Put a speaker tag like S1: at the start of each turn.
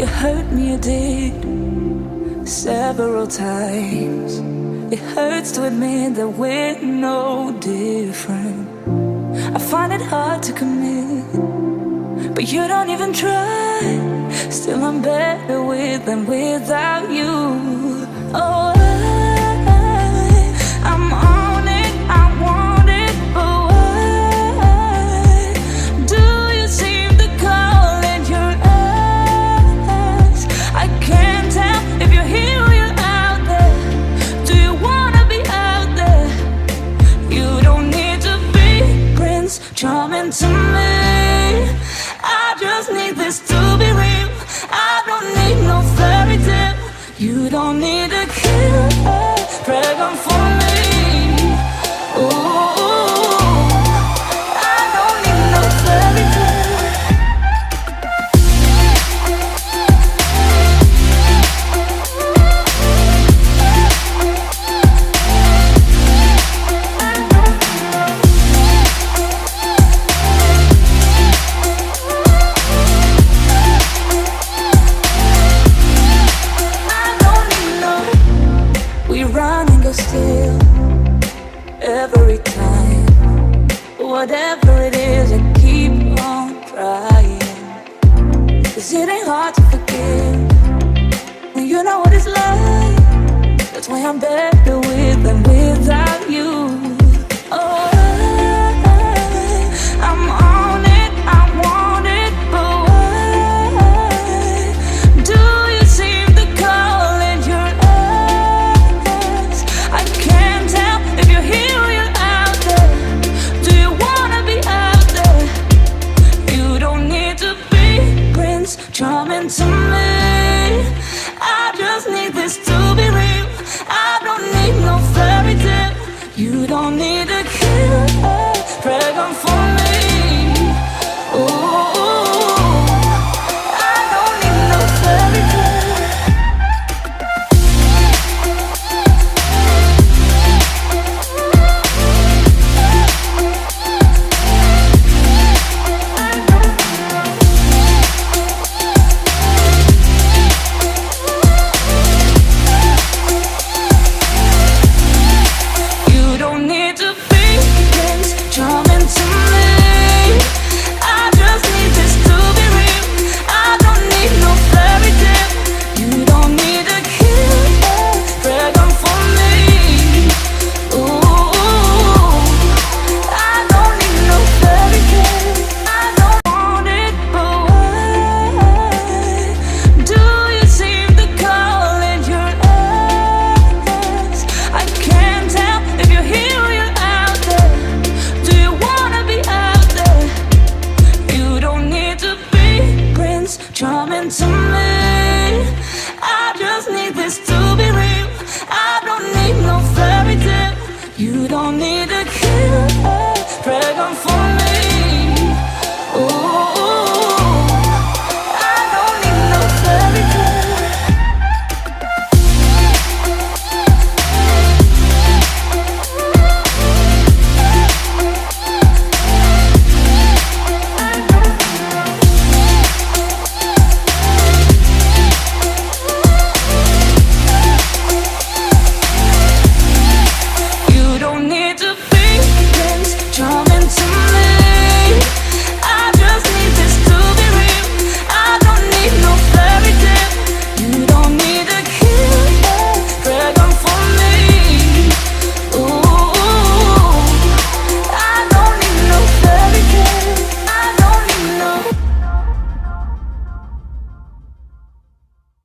S1: You hurt me, you did, several times. It hurts to admit that we're no different. I find it hard to commit, but you don't even try. Still I'm better with than without you. Oh, I'm on it, I want it, but why do you seem to call in your eyes? I can't tell if you're here or you're out there. Do you wanna be out there? You don't need to be Prince Charming to me. I just need this to be real. I don't need no fairy tale. You don't need a killer dragon for me. Ooh, I don't need no fairy tale. Still, every time, whatever it is, I keep on trying. 'Cause it ain't hard to forgive when you know what it's like. That's why I'm better with them.